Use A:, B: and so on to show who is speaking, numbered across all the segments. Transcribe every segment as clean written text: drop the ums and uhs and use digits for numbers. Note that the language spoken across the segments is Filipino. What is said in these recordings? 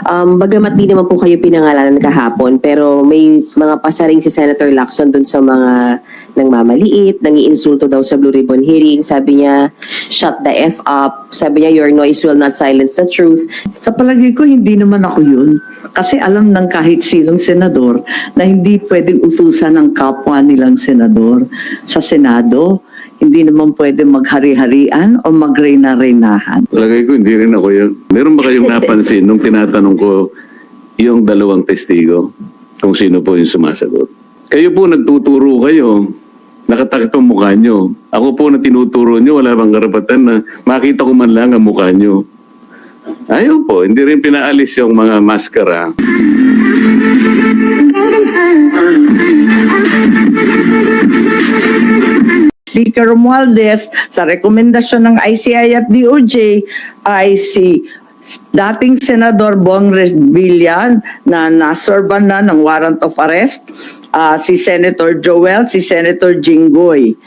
A: Bagamat di naman po kayo pinangalanan kahapon, pero may mga pasaring si Senator Lacson dun sa mga nangmamaliit, nangiinsulto daw sa Blue Ribbon hearing. Sabi niya, shut the F up. Sabi niya, your noise will not silence the truth.
B: Sa palagay ko, hindi naman ako yun. Kasi alam ng kahit sinong senador na hindi pwedeng utusan ng kapwa nilang senador sa Senado. Hindi naman pwede maghari-harian o magreyna-reynahan.
C: Palagay ko, hindi rin ako yun. Meron ba kayong napansin nung tinatanong ko yung dalawang testigo kung sino po yung sumasagot? Kayo po nagtuturo kayo, nakatakip ang mukha nyo. Ako po na tinuturo nyo, wala bang karapatan na makita ko man lang ang mukha nyo. Ayaw po, hindi rin pinaalis yung mga maskara.
B: Speaker Romualdez, sa rekomendasyon ng ICI at DOJ ay si dating Senador Bong Revilla na nasorban na ng warrant of arrest, si Senator Joel, si Senator Jinggoy.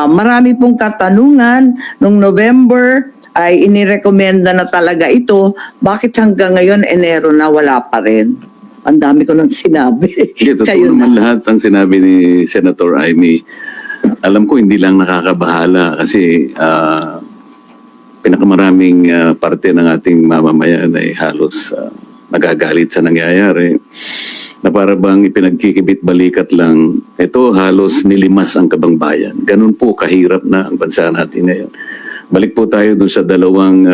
B: Marami pong katanungan nung November ay inirekomenda na talaga ito. Bakit hanggang ngayon, Enero na wala pa rin? Ang dami ko nang sinabi.
C: Totoo
B: Kayo
C: naman
B: na.
C: lahat ang sinabi ni Senator Amy. Alam ko hindi lang nakakabahala kasi pinakamaraming parte ng ating mamamayan ay halos nagagalit sa nangyayari. Na para bang ipinagkikibit balikat lang, ito halos nilimas ang kabangbayan. Ganun po kahirap na ang bansa natin ngayon. Balik po tayo dun sa dalawang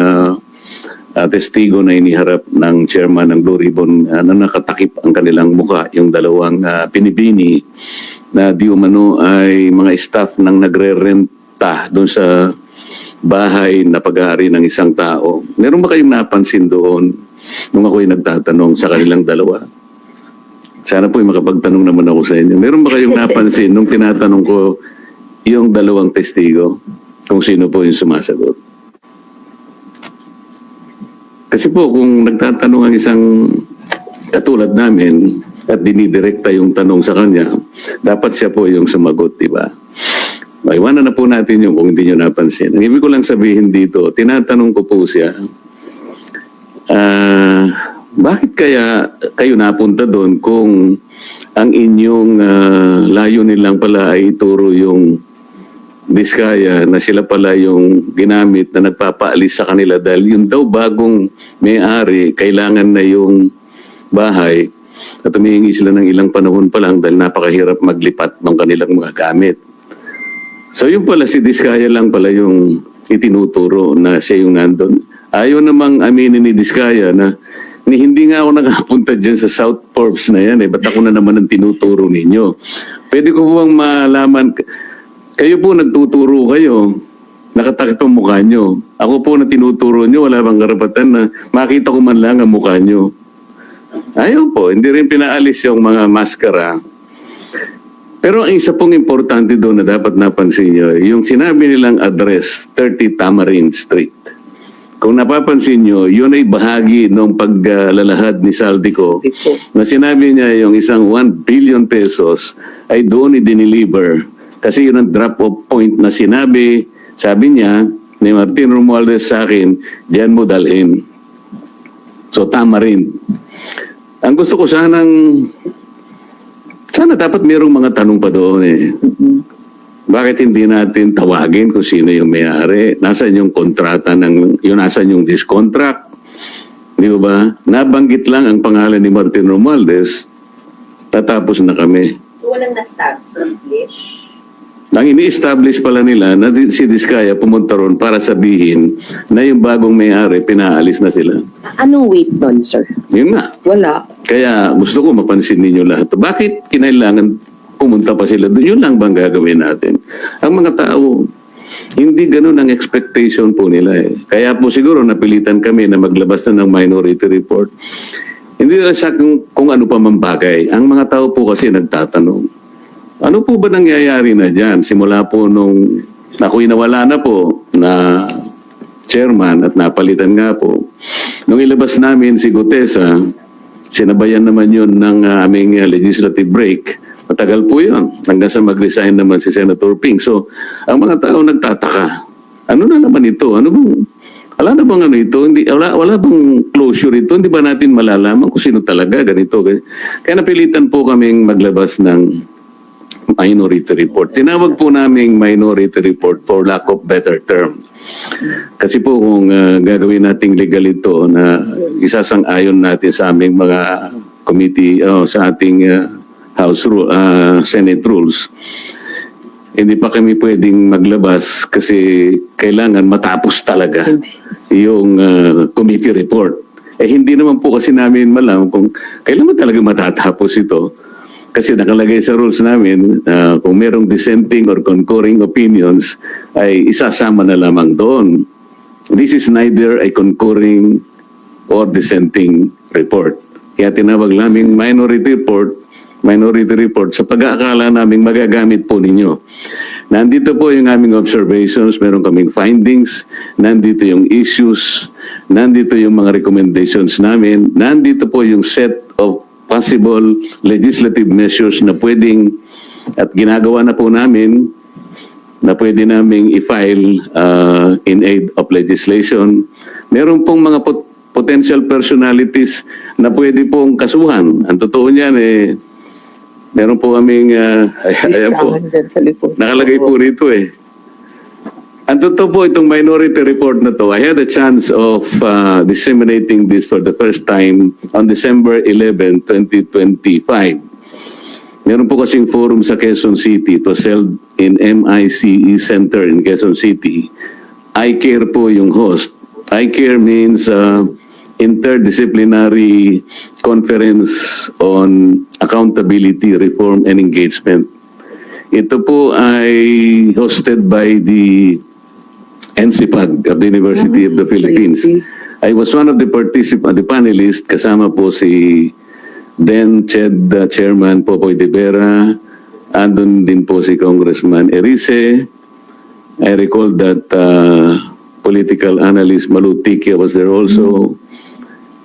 C: testigo na iniharap ng chairman ng Blue Ribbon na nakatakip ang kanilang mukha, yung dalawang pinibini na di umano ay mga staff ng nagre-renta doon sa bahay na pag-aari ng isang tao. Meron ba kayong napansin doon nung ako'y nagtatanong sa kanilang dalawa? Sana po'y makapagtanong naman ako sa inyo. Meron ba kayong napansin nung tinatanong ko yung dalawang testigo kung sino po yung sumasagot? Kasi po kung nagtatanong ang isang katulad namin at dinidirekta yung tanong sa kanya, dapat siya po yung sumagot, di ba? Maiwanan na po natin yung kung hindi nyo napansin. Ang ibig ko lang sabihin dito, tinatanong ko po siya, bakit kaya kayo napunta doon kung ang inyong layunin lang pala ay ituro yung Diskaya na sila pala yung ginamit na nagpapaalis sa kanila dahil yung daw bagong may-ari, kailangan na yung bahay at humihingi sila ng ilang panahon pa lang dahil napakahirap maglipat ng kanilang mga gamit. So yung pala si Diskaya lang pala yung itinuturo na siya yung nandun. Ayaw namang aminin ni Diskaya na hindi nga ako nakapunta dyan sa South Forbes na yan ba't ako na naman ang tinuturo ninyo? Pwede ko bang malaman, kayo po nagtuturo kayo, nakatakip ang mukha nyo. Ako po na tinuturo nyo, wala bang karapatan na makita ko man lang ang mukha nyo. Ayaw po, hindi rin pinaalis yung mga maskara. Pero ang isa pong importante doon na dapat napansin nyo, yung sinabi nilang address, 30 Tamarind Street. Kung napapansin nyo, yun ay bahagi ng paglalahad ni Saldico na sinabi niya yung isang 1 billion pesos ay doon i-deliver. Kasi yun ang drop-off point na sinabi, sabi niya, ni Martin Romualdez sa akin, diyan mo dalhin. So, Tamarind. Ang gusto ko sana dapat mayroong mga tanong pa doon Bakit hindi natin tawagin kung sino yung may-ari? Nasaan yung kontrata nasaan yung discontract? Di ba? Nabanggit lang ang pangalan ni Martin Romualdez, tatapos na kami.
A: So, walang na-establish?
C: Ang ini-establish pala nila na si Diskaya pumunta ron para sabihin na yung bagong may-ari, pinaalis na sila.
A: Anong weight doon, sir?
C: Yun nga.
A: Wala.
C: Kaya gusto ko mapansin ninyo lahat. Bakit kinailangan pumunta pa sila doon? Yun lang bang gagawin natin? Ang mga tao, hindi ganun ang expectation po nila Kaya po siguro napilitan kami na maglabas na ng minority report. Hindi lang siya kung ano pa man bagay. Ang mga tao po kasi nagtatanong, ano po ba nangyayari na dyan? Simula po nung ako'y nawala na po na chairman at napalitan nga po. Nung ilabas namin si Gutesa, sinabayan naman yun ng aming legislative break. Matagal po yun. Hanggang sa mag-resign naman si Senator Ping. So, ang mga tao nagtataka. Ano na naman ito? Ano Wala na bang ano ito? Hindi, wala bang closure ito? Hindi ba natin malalaman kung sino talaga ganito? Kaya napilitan po kaming maglabas ng minority report. Tinawag po naming minority report for lack of better term. Kasi po kung gagawin nating legal ito na isasang-ayon natin sa aming mga committee, sa ating Senate rules, hindi pa kami pwedeng maglabas kasi kailangan matapos talaga yung committee report. Hindi naman po kasi namin malam kung kailan ba talaga matatapos ito. Kasi nakalagay sa rules namin, kung merong dissenting or concurring opinions, ay isasama na lamang doon. This is neither a concurring or dissenting report. Kaya tinawag namin minority report sa pag-aakala naming magagamit po ninyo. Nandito po yung aming observations, meron kaming findings, nandito yung issues, nandito yung mga recommendations namin, nandito po yung set of possible legislative measures na pwedeng at ginagawa na po namin na pwede naming i-file in aid of legislation. Meron pong mga potential personalities na pwede pong kasuhan. Ang totoo niyan meron po kaming, ayan po, nakalagay po rito Ang totoo po itong minority report na to, I had a chance of disseminating this for the first time on December 11, 2025. Meron po kasing forum sa Quezon City. It was held in MICE Center in Quezon City. I-CARE po yung host. I-CARE means Interdisciplinary Conference on Accountability, Reform, and Engagement. Ito po ay hosted by the NCPAG of the University of the Philippines. I was one of the panelists, kasama po si then Chairman Popoy de Vera, andun din po si Congressman Erice. I recall that political analyst Malu Tikia was there also.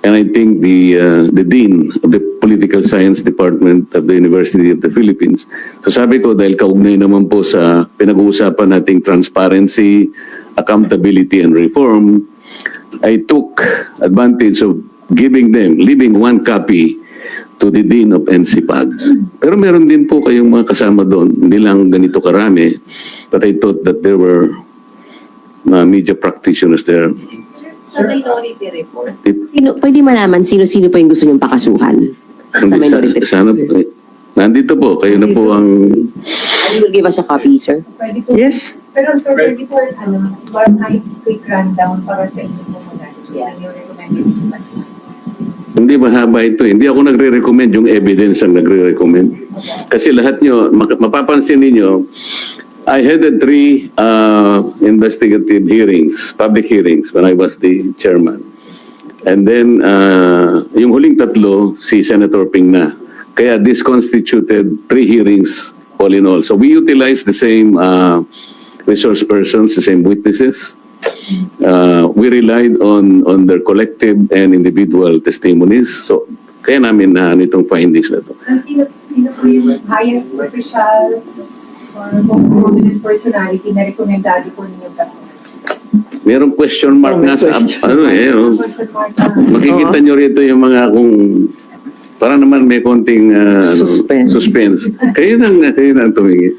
C: And I think the Dean of the Political Science Department of the University of the Philippines. So sabi ko, dahil kaugnay naman po sa pinag-uusapan nating transparency, accountability, and reform, I took advantage of leaving one copy to the Dean of NCPAG. Pero meron din po kayong mga kasama doon, hindi lang ganito karami, but I thought that there were media practitioners there.
A: Sa minority report, pwede malaman sino-sino pa yung gusto niyong pakasuhan sa minority report?
C: Sana, nandito po, kayo na po ang...
A: You will give us a copy, sir?
D: Pwede po.
B: Yes.
D: Pero sir, pwede po, kahit quick rundown para sa inyo po muna. Ano yung recommendation pa siya?
C: Hindi mahaba ito. Hindi ako nagre-recommend, yung evidence ang nagre-recommend. Kasi lahat nyo, mapapansin ninyo, I headed 3 investigative hearings, public hearings, when I was the chairman. And then, yung huling 3, si Senator Ping na. Kaya this constituted 3 hearings all in all. So we utilized the same resource persons, the same witnesses. We relied on their collective and individual testimonies. So kaya namin na nitong findings na ito.
D: Sino po yung highest official or prominent personality na rekomendado po ninyong kasuhan?
C: Merong question mark nga sa
D: Question mark na.
C: makikita nyo rito yung mga kung para naman may konting suspense. Kayo nang tumingin.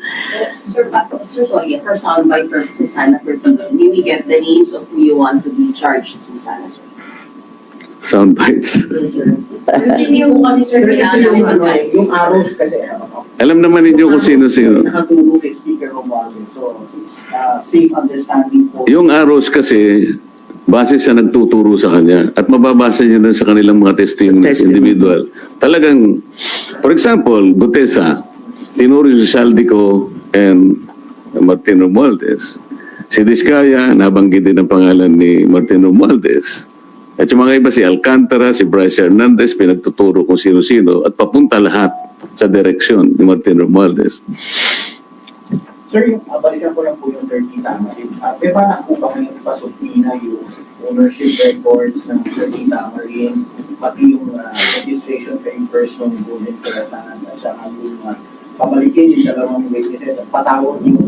E: Sir, for soundbite purposes, sana for TV, may we get the names of who you want to be charged to sana, sir?
C: Sound bites.
E: Yes, sir. Hindi po kasi, sir, kailangan namin mag-guide.
F: Yung arrows kasi,
C: Alam naman ninyo kung sino-sino.
F: nakatulog kay Speaker Romualdez. So, it's safe understanding po.
C: Yung arrows kasi, base siya nagtuturo sa kanya at mababasa niyo din sa kanilang mga testimonies individual. Talagang, for example, Gutesa, tinuro si Saldico and Martin Romualdez. Si Diskaya, nabanggit din ang pangalan ni Martin Romualdez. At yung mga iba, si Alcantara, si Bryce Hernandez, pinagtuturo kung sino-sino at papunta lahat sa direksyon ni Martin Romualdez.
F: Sir, balikan ko lang po yung 30 Tamarin. May panak po ba kayong ipasubmina yung ownership records ng 30 Tamarin, pati yung registration kay person ni Golden Corazon at saka yung pabalikin yung dalawang witnesses at patawag yung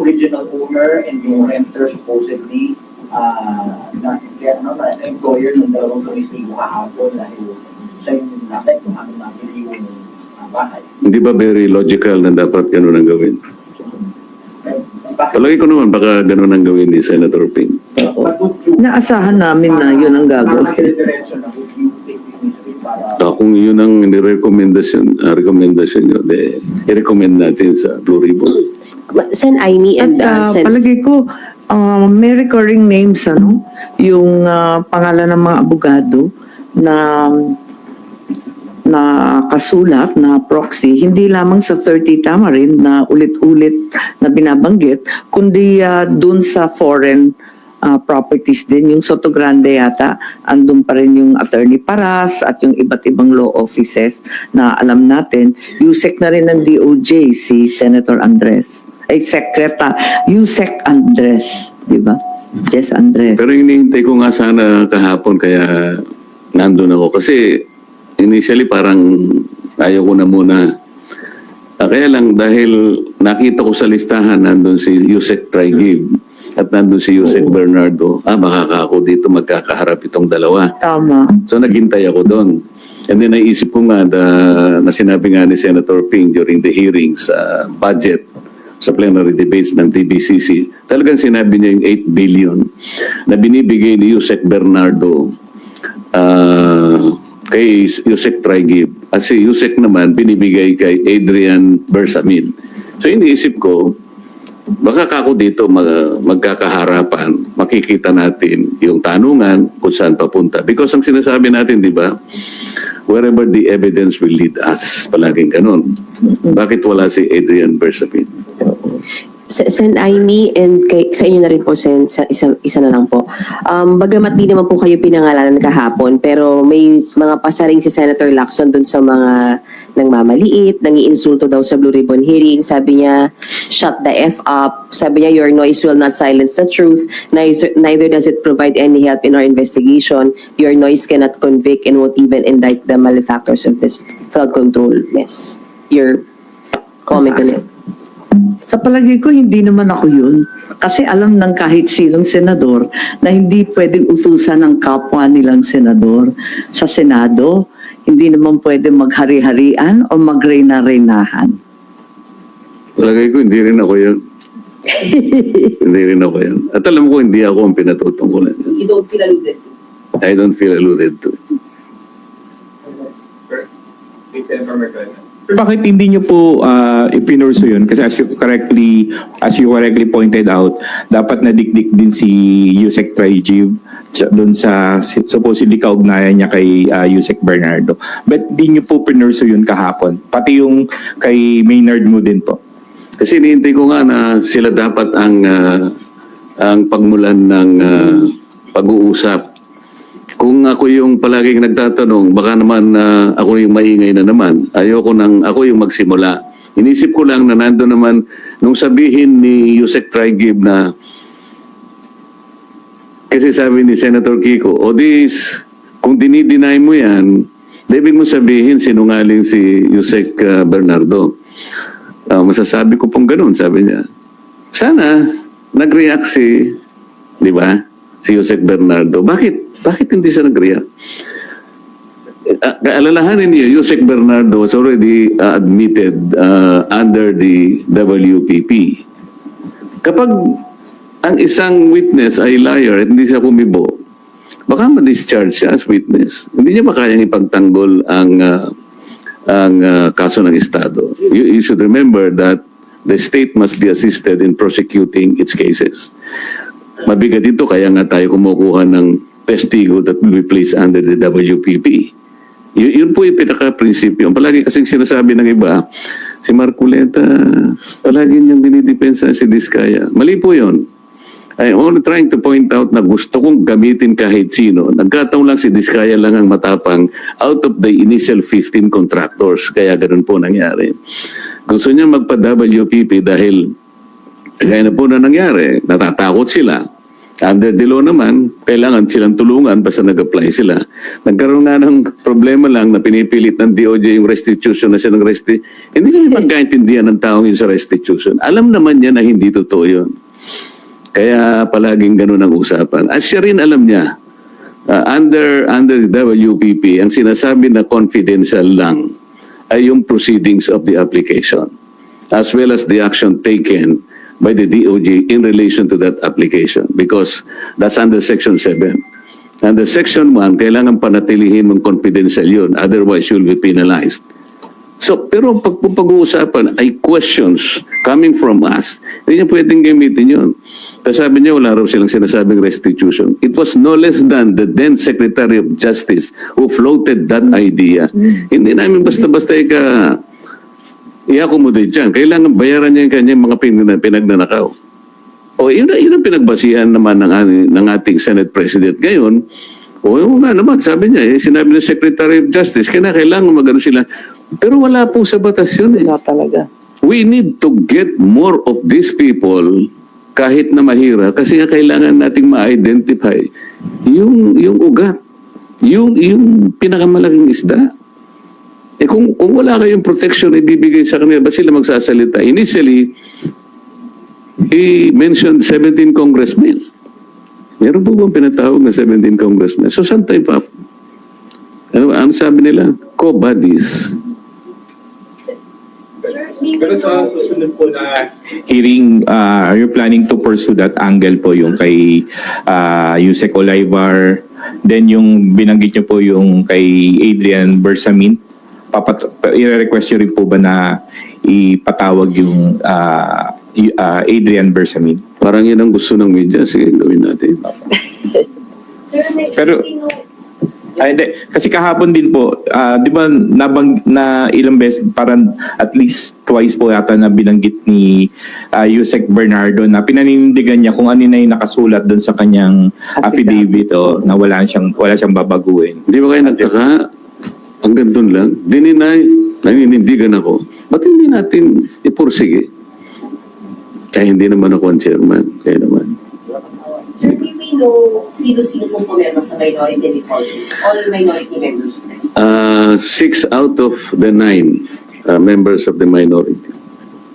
F: original owner and yung renter supposedly employer ng dalawang tumistigo kahapon dahil siya yung dapat kung ano nabili yung bahay.
C: Hindi ba very logical na dapat ganun ang gawin?
F: Bakit?
C: Palagi ko naman baka ganun ang gawin ni Senator Ping.
F: But would you,
B: Naasahan namin na yun ang gagawin.
F: Diretso na, would you take the initiative para
C: Kung yun ang rekomendasyon nyo, i-recommend natin sa Blue Ribbon.
A: Sen Aimee and
B: At
A: Sen...
B: palagay ko, may recurring names, ano? Yung pangalan ng mga abogado na kasulat na proxy, hindi lamang sa 30 Tamarin na ulit-ulit na binabanggit, kundi dun sa foreign properties din. Yung Soto Grande yata, andun pa rin yung Attorney Paras at yung iba't ibang law offices na alam natin. Yusek na rin ng DOJ si Senator Andres. Ay, Yusek Andres, di ba? Jess Andres.
C: Pero hinihintay ko nga sana kahapon kaya nandun ako. Kasi initially parang ayaw ko na muna. Kaya lang dahil nakita ko sa listahan nandun si Yusek Traigib at nandun si Yusek Bernardo. Baka ako dito magkakaharap itong dalawa.
B: Tama.
C: So naghintay ako doon. And then naisip ko nga na sinabi nga ni Senator Ping during the hearings sa budget sa plenary debates ng TBCC, talagang sinabi niya yung 8 billion na binibigay ni Yusek Bernardo kay Yusek Traigib. At si Yusek naman binibigay kay Adrian Bersamin. So iniisip ko, baka ako dito magkakaharapan, makikita natin yung tanungan kung saan papunta. Because ang sinasabi natin, di ba, wherever the evidence will lead us, palaging ganun. Bakit wala si Adrian Bersamin?
A: Sen Aimee and sa inyo na rin po, Sen, isa na lang po. Bagamat di naman po kayo pinangalanan kahapon, pero may mga pasaring si Senator Lacson dun sa mga nangmamaliit, nangiinsulto daw sa Blue Ribbon hearing. Sabi niya, shut the F up. Sabi niya, your noise will not silence the truth. Neither does it provide any help in our investigation. Your noise cannot convict and won't even indict the malefactors of this fraud control mess. Your comment on it.
B: Sa palagay ko, hindi naman ako yun. Kasi alam ng kahit sinong senador na hindi pwedeng utusan ng kapwa nilang senador sa Senado. Hindi naman pwede maghari-harian o magreyna-reynahan.
C: Palagay ko, hindi rin ako yun. Hindi rin ako yun. At alam ko, hindi ako ang pinatutungkulan.
E: You don't feel alluded to.
C: I don't feel alluded to.
G: Sir, bakit hindi nyo po ipinurso yun? Kasi as you correctly pointed out, dapat nadikdik din si Yusek Traigib doon sa supposedly kaugnayan niya kay Yusek Bernardo. But di nyo po pinurso yun kahapon? Pati yung kay Maynard mo din po?
C: Kasi hinihintay ko nga na sila dapat ang pagmulan ng pag-uusap. Kung ako yung palaging nagtatanong, baka naman ako yung maingay na naman. Ayoko nang ako yung magsimula. Inisip ko lang na nando naman nung sabihin ni Yusek Traigib na kasi sabi ni Senator Kiko, kung dinideny mo yan, ibig mo sabihin sinungaling si Yusek Bernardo. Masasabi ko pong ganun, sabi niya. Sana nag-react di ba, si Yusek Bernardo. Bakit hindi siya nag-react? Alalahanin niyo, Yusek Bernardo was already admitted under the WPP. Kapag ang isang witness ay liar at hindi siya kumibo, baka ma-discharge siya as witness. Hindi niya ba kayang ipagtanggol ang kaso ng Estado? You should remember that the state must be assisted in prosecuting its cases. Mabigat ito, kaya nga tayo kumukuha ng testigo that will be placed under the WPP. Yun po yung pinaka-prinsipyo. Palagi kasing sinasabi ng iba, si Marculeta, palagi niyang dinidepensa si Diskaya. Mali po yun. I'm only trying to point out na gusto kong gamitin kahit sino. Nagkataon lang si Diskaya lang ang matapang out of the initial 15 contractors. Kaya ganun po nangyari. Gusto niya magpa-WPP dahil kaya na po na nangyari. Natatakot sila. Under the law naman, kailangan silang tulungan basta nag-apply sila. Nagkaroon nga ng problema lang na pinipilit ng DOJ yung restitution na siya ng Hindi kami magkaintindihan ng taong yung sa restitution. Alam naman niya na hindi totoo yun. Kaya palaging ganun ang usapan. At siya rin alam niya under the WPP, ang sinasabi na confidential lang ay yung proceedings of the application, as well as the action taken by the DOJ in relation to that application, because that's under Section 7. Under Section 1, kailangan panatilihin mong confidential yun, otherwise you'll be penalized. So, pero pag-uusapan ay questions coming from us, hindi niya pwedeng gamitin yun. Tapos sabi niya, wala raw silang sinasabing restitution. It was no less than the then Secretary of Justice who floated that idea. Hindi namin basta-basta i-accommodate dyan. Kailangan bayaran niya yung kanyang mga pinagnanakaw. O yun ang pinagbasihan naman ng ating Senate President ngayon. O yun nga naman, sabi niya, sinabi ng Secretary of Justice, kailangan magano sila. Pero wala po sa batas yun eh.
B: Wala talaga.
C: We need to get more of these people kahit na mahirap kasi nga kailangan nating ma-identify yung ugat, yung pinakamalaking isda. Eh kung wala kayong protection ibibigay sa kanila, ba sila magsasalita? Initially, he mentioned 17 congressmen. Meron po bang pinatawag na 17 congressmen? So saan tayo pa? Ano sabi nila? Co-buddies.
G: Pero sa susunod po na hearing, are you planning to pursue that angle po yung kay Yusek Olivar, then yung binanggit nyo po yung kay Adrian Bersamin? I-request nyo rin po ba na ipatawag yung Adrian Bersamin?
C: Parang yun ang gusto ng media. Sige, gawin natin.
E: Sir, may
G: Pero- Hindi. Kasi kahapon din po, di ba na ilang beses, parang at least twice po yata na binanggit ni Yusek Bernardo na pinaninindigan niya kung ano na yung nakasulat doon sa kanyang affidavit na wala siyang babaguhin.
C: Di ba kayo nagtaka? Hanggang doon lang. Dininay, naninindigan ako. Ba't hindi natin ipursige? Kaya hindi naman ako ang chairman. Kaya naman.
E: Sir, may we know sino-sino pong pumirma sa minority report? All minority members.
C: 6 out of the 9 members of the minority.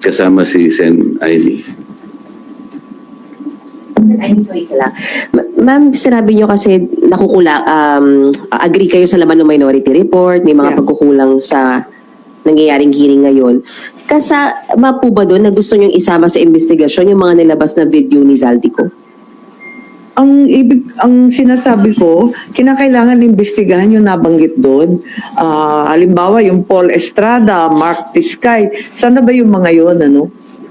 C: Kasama si Sen Aimee.
E: Sir, I'm sorry, isa lang.
A: Ma'am, sinabi niyo kasi agree kayo sa laman ng minority report, may mga
B: Yeah.
A: pagkukulang sa nangyayaring hearing ngayon. Kasama po ba doon na gusto niyong isama sa investigasyon yung mga nilabas na video ni Zaldico?
B: Ang sinasabi ko, kinakailangan imbestigahan yung nabanggit doon. Halimbawa, yung Paul Estrada, Mark Tiskay, sana ba yung mga yun, ano?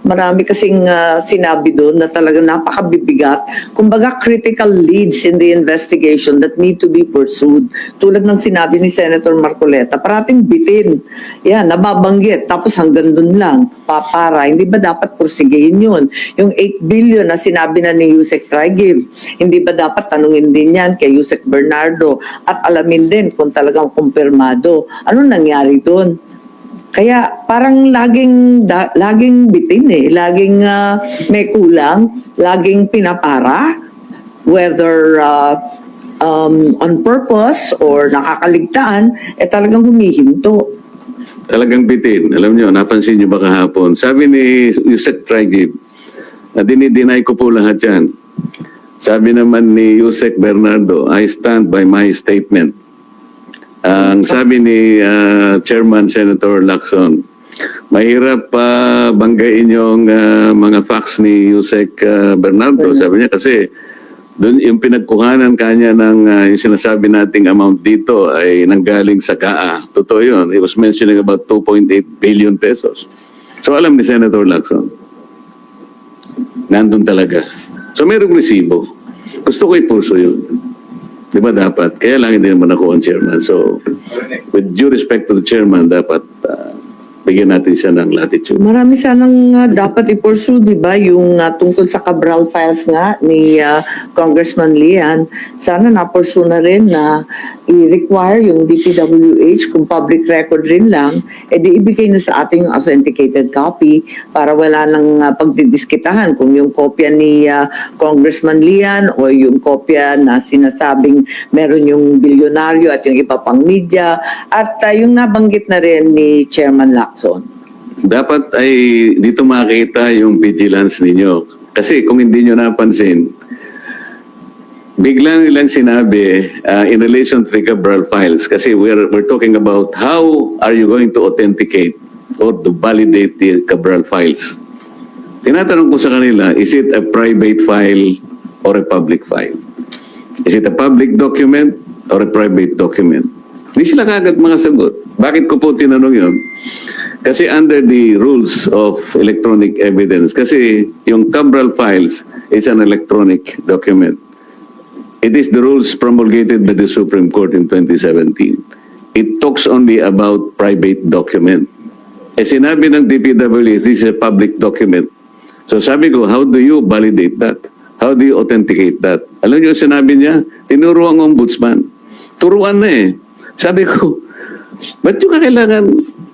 B: Marami kasing sinabi doon na talagang napakabibigat. Kumbaga, critical leads in the investigation that need to be pursued. Tulad ng sinabi ni Senator Marcoleta, parating bitin. Yan, nababanggit. Tapos hanggang doon lang, papara. Hindi ba dapat pursigihin yun? Yung 8 billion na sinabi na ni Yusek Trigiv, hindi ba dapat tanungin din yan kay Yusek Bernardo at alamin din kung talagang kumpirmado. Ano nangyari doon? Kaya parang laging bitin eh, laging may kulang, laging pinapara, whether on purpose or nakakaligtaan, talagang humihinto.
C: Talagang bitin. Alam niyo, napansin niyo ba kahapon? Sabi ni Yusek Trigiv, na dinideny ko po lahat yan. Sabi naman ni Yusek Bernardo, I stand by my statement. Ang sabi ni Chairman Senator Lacson, mahirap banggain yung mga facts ni Yusek Bernardo. Sabi niya kasi doon yung pinagkuhanan kanya ng yung sinasabi nating amount dito ay nanggaling sa GAA. Totoo yun. He was mentioning about 2.8 billion pesos. So alam ni Senator Lacson, nandun talaga. So mayroong resibo. Gusto ko ipurso yun. Di ba dapat? Kaya lang hindi naman ako ang chairman. So, with due respect to the chairman, dapat bigyan natin siya ng latitude.
B: Marami sanang dapat i-pursue, di ba, yung tungkol sa Cabral files nga ni Congressman Lian. Sana na-pursue na rin na i-require yung DPWH kung public record rin lang, di ibigay na sa ating yung authenticated copy para wala nang pagdidiskitahan kung yung kopya ni Congressman Lian o yung kopya na sinasabing meron yung bilyonaryo at yung iba pang media at yung nabanggit na rin ni Chairman Lacson.
C: Dapat ay dito makita yung vigilance ninyo. Kasi kung hindi nyo napansin, bigla nilang sinabi in relation to the Cabral files, kasi we're talking about how are you going to authenticate or to validate the Cabral files. Tinatanong ko sa kanila, is it a private file or a public file? Is it a public document or a private document? Hindi sila kagad mga sagot. Bakit ko po tinanong yun? Kasi under the rules of electronic evidence, kasi yung Cabral files is an electronic document. It is the rules promulgated by the Supreme Court in 2017. It talks only about private document. Eh sinabi ng DPWH, this is a public document. So sabi ko, how do you validate that? How do you authenticate that? Alam niyo sinabi niya, tinuro ang ombudsman. Turuan na eh. Sabi ko, ba't yung kailangan?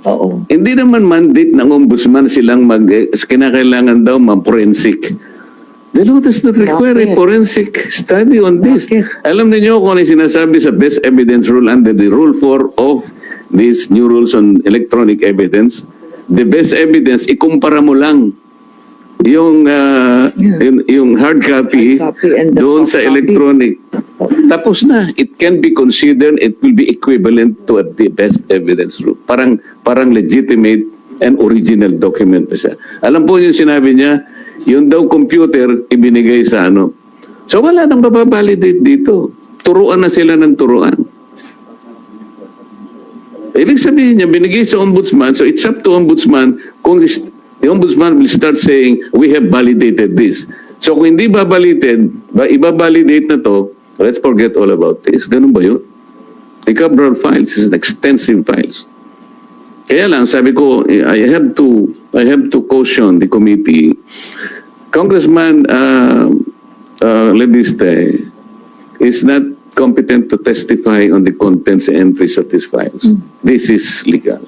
B: Oo.
C: Hindi naman mandate ng ombudsman silang kinakailangan daw ma-forensic. The law does not require a
B: Bakit?
C: forensic study on this.
B: Bakit?
C: Alam niyo kung ano yung sinasabi sa best evidence rule under the rule 4 of these new rules on electronic evidence. The best evidence, ikumpara mo lang yung, yung hard copy,
B: Hard copy and the
C: doon
B: soft
C: sa
B: copy.
C: electronic. Tapos na, it can be considered, it will be equivalent to the best evidence rule. Parang legitimate and original document na siya. Alam po yung sinabi niya, yung daw computer ibinigay sa ano. So wala nang mababalidate dito. Turuan na sila ng turuan. Ibig sabihin niya, binigay sa ombudsman, so it's up to ombudsman kung the ombudsman will start saying, we have validated this. So kung hindi ibabalidate na to, let's forget all about this. Ganun ba yun? The Cabral files is an extensive files. Kaya lang, sabi ko, I have to caution the committee. Congressman Leviste is not competent to testify on the contents and entries of these files. This is legal.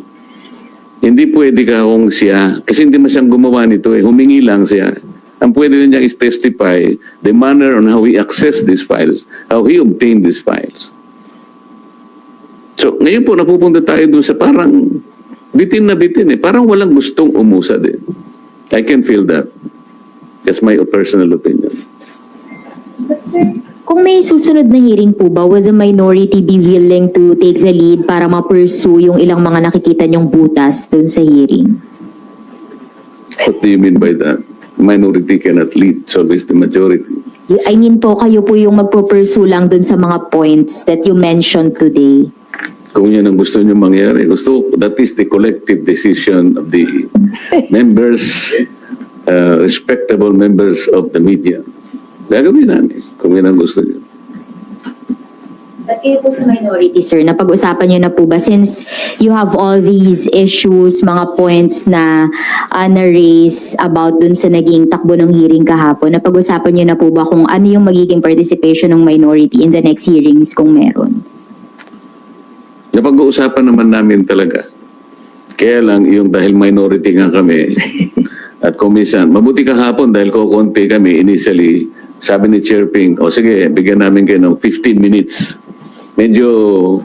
C: Hindi pwede ka kung siya, kasi hindi man siyang gumawa nito eh, humingi lang siya. Ang pwede na niya is testify the manner on how he accessed these files, how he obtained these files. So, ngayon po, napupunta tayo dun sa parang bitin na bitin eh. Parang walang gustong umusad eh. I can feel that. That's my personal opinion.
H: But sir, kung may susunod na hearing po ba, would the minority be willing to take the lead para ma-pursue yung ilang mga nakikita niyong butas dun sa hearing?
C: What do you mean by that? Minority cannot lead, it's always the majority.
H: I mean po, kayo po yung magpo-pursue lang dun sa mga points that you mentioned today.
C: Kung yan ang gusto nyo mangyari, that is the collective decision of the members, respectable members of the media. Gagawin namin kung yan ang gusto nyo.
H: But kayo po sa minority, sir, napag-usapan niyo na po ba, since you have all these issues, mga points na na-raise about dun sa naging takbo ng hearing kahapon, napag-usapan niyo na po ba kung ano yung magiging participation ng minority in the next hearings kung meron?
C: Napag-uusapan naman namin talaga. Kaya lang, yung dahil minority nga kami, at komisyan, mabuti kahapon dahil kukunti kami initially, sabi ni Chair Ping, o sige, bigyan namin kayo ng 15 minutes. Medyo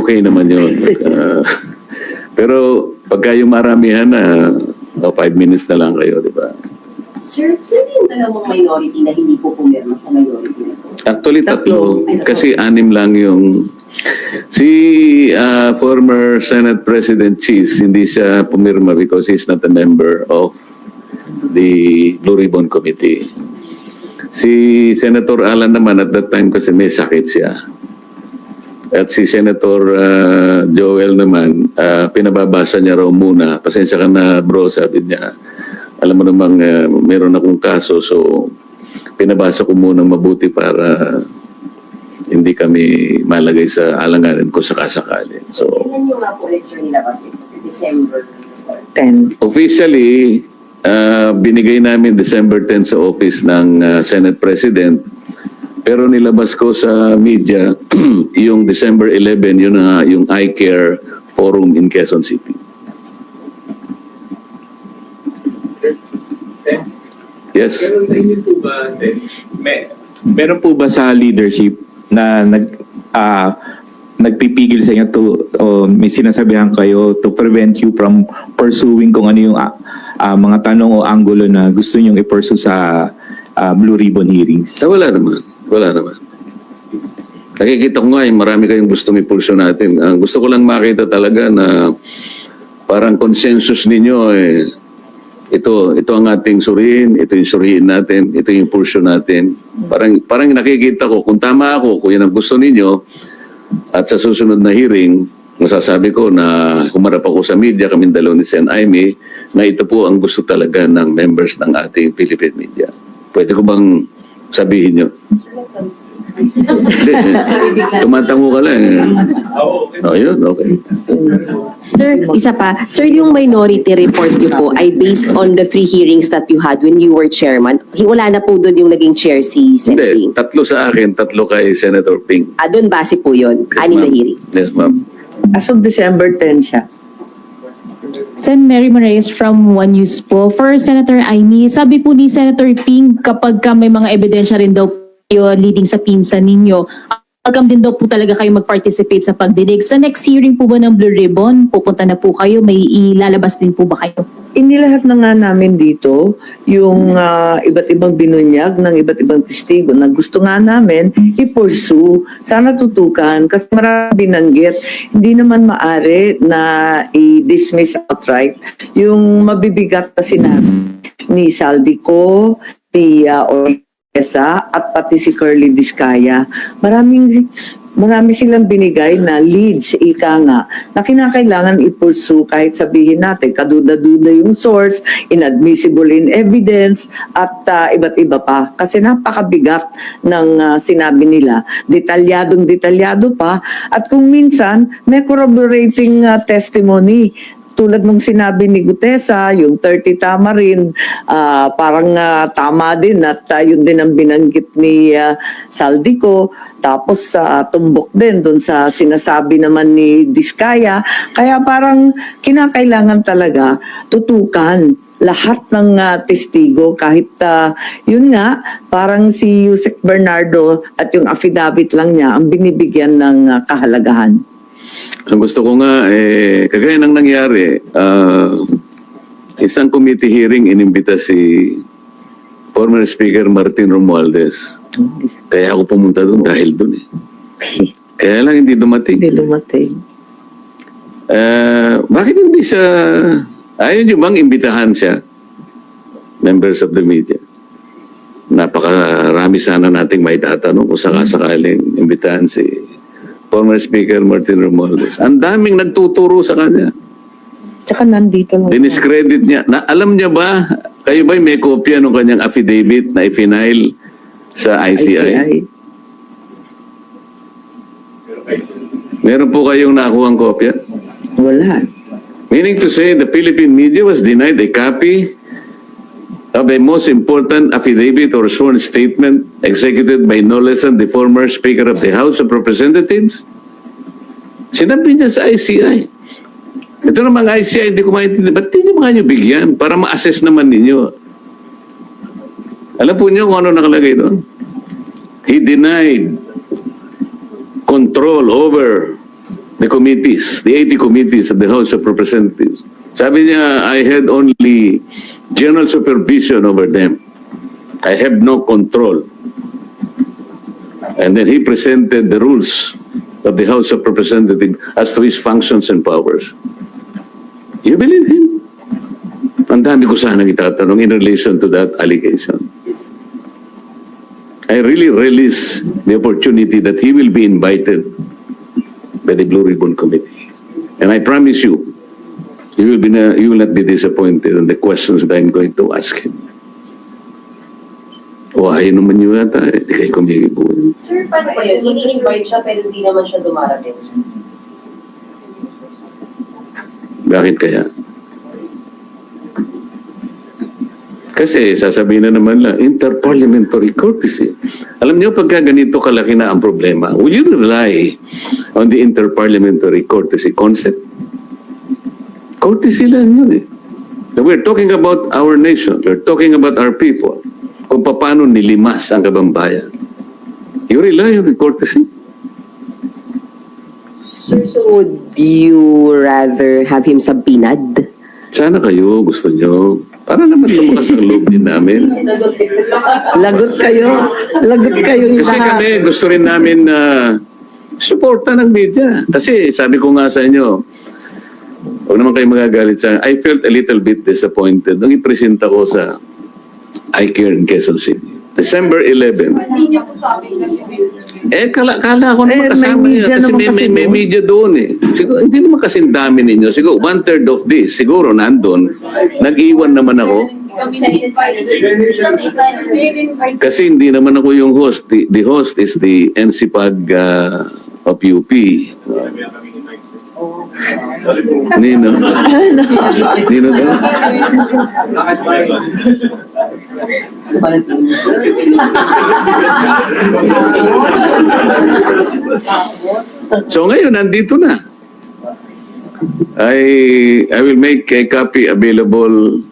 C: okay naman yun. Pero pagka yung maramihan na, 5 minutes na lang kayo, di ba?
E: Sir, sino yung dalawang minority na hindi po pumirma sa majority na po?
C: Actually, tatlo.
E: Tatlo.
C: Kasi 6 lang yung... Si former Senate President Cheese, hindi siya pumirma because he's not a member of the Blue Ribbon Committee. Si Senator Alan naman at that time kasi may sakit siya. At si Senator Joel naman, pinababasa niya raw muna. Pasensya ka na bro, sabi niya. Alam mo namang meron akong kaso, so pinabasa ko muna mabuti para hindi kami malagay sa alanganin kung sakasakali. So,
E: Kailan yung nga po ulit, sir, nilabas ito? December
B: 10.
C: officially, binigay namin December 10 sa office ng Senate President. Pero nilabas ko sa media yung December 11, yun na yung iCare Forum in Quezon City. Yes.
G: Pero sa inyo po ba, Sen, meron po ba sa leadership na nagpipigil sa inyo o may sinasabihan kayo to prevent you from pursuing kung ano yung mga tanong o angulo na gusto nyong i-pursue sa Blue Ribbon hearings?
C: Wala naman. Wala naman. Nakikita ko nga, marami kayong gustong impulso natin. Ang gusto ko lang makita talaga na parang consensus ninyo ito ang ating suriin, ito yung suriin natin, ito yung impulso natin. Parang nakikita ko, kung tama ako, kung yan ang gusto ninyo, at sa susunod na hearing, masasabi ko na humarap ako sa media, kaming dalawa ni Sen. Aimee, na ito po ang gusto talaga ng members ng ating Philippine media. Pwede ko bang sabihin nyo? Hindi, tumatango ka lang. Oh, yun, okay.
A: Sir, isa pa. Sir, yung minority report niyo po ay based on the 3 hearings that you had when you were chairman. Wala na po doon yung naging chair si Sen.
C: Hindi,
A: Ping.
C: 3 sa akin, 3 kay Senator Ping.
A: Doon base po yun. 6 na
C: ma'am.
A: hearings.
C: Yes, ma'am.
B: As of December 10 siya.
I: Sen. Mary Moraes from One News po. For Senator Aimee, sabi po ni Senator Ping, kapag may mga ebidensya rin daw kayo leading sa pinsan ninyo, agam din daw po talaga kayo mag-participate sa pagdinig. Sa next hearing po ba ng Blue Ribbon, pupunta na po kayo, may ilalabas din po ba kayo?
B: Inilahat na nga namin dito yung iba't ibang binunyag ng iba't ibang testigo na gusto nga namin i-pursue. Sana tutukan kasi marami binanggit. Hindi naman maari na i-dismiss outright yung mabibigat na sinabi ni Saldico, ni Ortesa at pati si Curly Discaya. Marami silang binigay na leads, ika nga, na kinakailangan i-pursue kahit sabihin natin, kaduda-duda yung source, inadmissible in evidence, at iba't iba pa. Kasi napakabigat ng sinabi nila. Detalyadong-detalyado pa. At kung minsan, may corroborating testimony. Tulad nung sinabi ni Gutesa, yung 30 tama rin, parang tama din at yun din ang binanggit ni Saldico. Tapos tumbok din dun sa sinasabi naman ni Discaya. Kaya parang kinakailangan talaga tutukan lahat ng testigo kahit yun nga, parang si Yusek Bernardo at yung affidavit lang niya ang binibigyan ng kahalagahan.
C: Ang gusto ko nga, kagaya ng nangyari, isang committee hearing inimbita si former Speaker Martin Romualdez. Kaya ako pumunta doon dahil doon eh. Kaya lang hindi dumating.
B: Hindi lumatay.
C: Bakit hindi siya, ayaw nyo bang imbitahan siya? Members of the media. Napakarami sana nating may tatanong kung sakasakaling imbitahan si former Speaker Martin Romualdez. Ang daming nagtuturo sa kanya.
B: Tsaka nandito lang.
C: Diniscredit niya. Alam niya ba, kayo ba'y may kopya ng kanyang affidavit na i-file sa ICI? Meron po kayong nakuha ang kopya?
B: Wala.
C: Meaning to say, the Philippine media was denied a copy of a most important affidavit or sworn statement executed by no less than the former Speaker of the House of Representatives. Sinabi niya sa ICI. Ito namang ICI, hindi ko maintindihan. Ba't hindi mga nyo bigyan para ma-assess naman ninyo? Alam po niyo kung ano nakalagay doon? He denied control over the committees, the 80 committees of the House of Representatives. Sabi niya, I had only general supervision over them. I have no control. And then he presented the rules of the House of Representatives as to his functions and powers. You believe him? Ang dami ko sanang itatanong in relation to that allegation. I really relish the opportunity that he will be invited by the Blue Ribbon Committee. And I promise you, you will not be disappointed in the questions that I'm going to ask him. O ayaw naman nyo yata, di kayo kumikibo.
E: Sir, paano ba yun? Ini-invite siya pero hindi naman siya dumarating, sir.
C: Bakit kaya? Kasi sasabihin na naman lang, interparliamentary courtesy. Alam niyo, pagka ganito kalaki na ang problema, will you rely on the interparliamentary courtesy concept? Courtesy lang yun eh. We're talking about our nation. We're talking about our people. Kung paano nilimas ang kabambayan. You rely on the courtesy?
A: Sir, so would you rather have him subpoenaed
C: Sana kayo, gusto nyo. Para naman lumakas ang loob din namin.
B: Lagot kayo. Lagot kayo
C: Kasi kami, gusto rin namin na suporta ng media. Kasi sabi ko nga sa inyo, huwag naman kayo magagalit sa I felt a little bit disappointed nung ipresenta ko sa iCare in Quezon City. December 11. Kala ko naman kasama
B: may
C: niya.
B: media
C: Kasi
B: naman kasi
C: may
B: doon.
C: media doon eh. Siguro, hindi naman kasing dami ninyo. Siguro, 1/3 of this. Siguro, nandun. Nag-iwan naman ako. Kasi hindi naman ako yung host. The host is the NCPAG of UP. Nino? Nino daw? So ngayon, nandito na. I will make a copy available.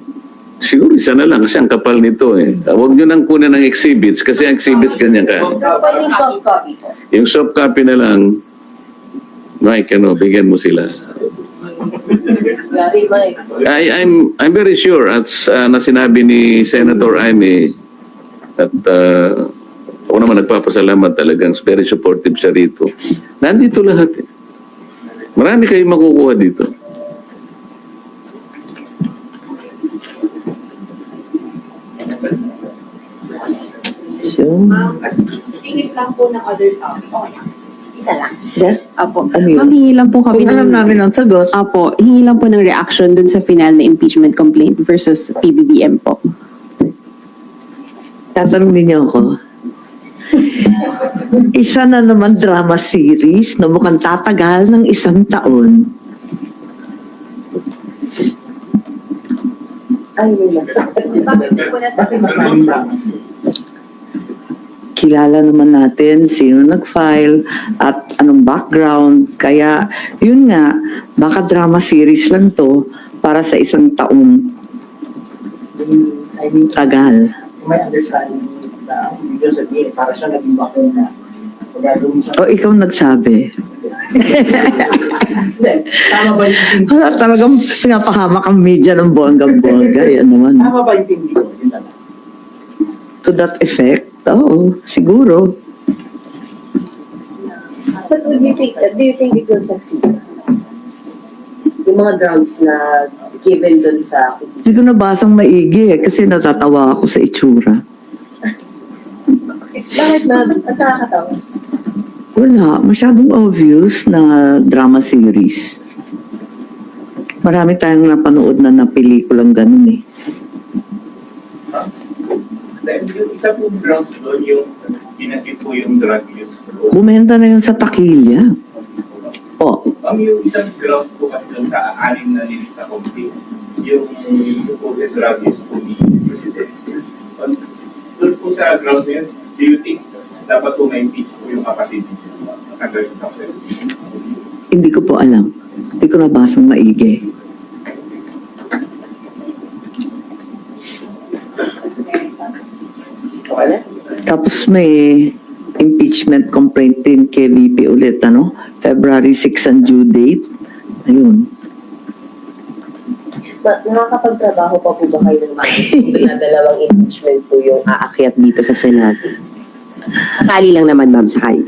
C: Siguro isa na lang kasi ang kapal nito eh. Huwag nyo nang kunin ng exhibits kasi ang exhibit ganyan ka.
E: Pwedeng soft copy po.
C: Yung soft copy na lang, Mike, bigyan mo sila.
E: Gary, Mike.
C: I'm very sure at na sinabi ni Senator Amy at ako naman nagpapasalamat talagang very supportive siya rito. Nandito lahat eh. Marami kayong makukuha dito.
D: Tingin lang po ng other topic.
E: Isa lang.
A: Apo.
B: Ano yun?
A: Ma'am, hingi lang po kami
B: Kung alam namin ang sagot.
A: Apo, hingi lang po ng reaction dun sa final na impeachment complaint versus PBBM po.
B: Tatanungin niyo ako. Isa na naman drama series na mukhang tatagal ng 1 taon. Kilala naman natin sino nag-file at anong background. Kaya, yun nga, baka drama series lang to para sa 1 taong
F: I mean,
B: tagal.
F: may understanding na hindi ko sabihin, para siya naging bakuna. Pagagawin siya.
B: O ikaw nagsabi.
F: Hindi, tama ba yung thinking?
B: Talagang pinapahamak ang media ng bonggang-bongga. Yan naman.
F: Tama ba yung thinking ko? Yun lang.
B: To that effect, oo, siguro.
E: But do you think it will succeed? Yung mga grounds na given dun sa...
B: Hindi ko nabasang maigi kasi natatawa ako sa itsura.
E: Bakit na? At nakakatawa.
B: Wala, masyadong obvious na drama series. Marami tayong napanood na pelikulang ganun eh.
J: Then, yung isa pong grounds doon, yung pinakit po yung drug use.
B: Bumenta na yun sa takilya. O,
J: Yung isang grounds po kasi doon sa 6 na nilisa sa complaint, yung supposed drug use po ni President. Doon po sa grounds na yun, do you think dapat po ma-impeach po yung kapatid niyo under sa success?
B: hindi ko po alam. Hindi ko nabasang maigi. Tapos may impeachment complaint din kay VP ulit, ano? February 6 ang due date. Ayun.
E: Nakakapagtrabaho pa po ba kayo ng mga dalawang impeachment po yung
A: Aakyat dito sa Senado. Sakali lang naman, ma'am, sakali.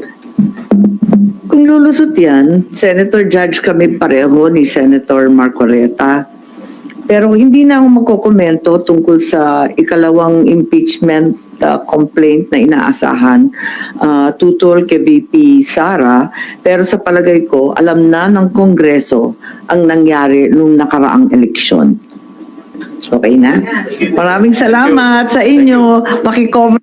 B: Kung lulusot yan, Senator Judge kami pareho ni Senator Marcoleta. Pero hindi na ako magkokomento tungkol sa ikalawang impeachment complaint na inaasahan tutol kay VP Sara. Pero sa palagay ko, alam na ng Kongreso ang nangyari nung nakaraang eleksyon. Okay na? Maraming salamat sa inyo. Makicover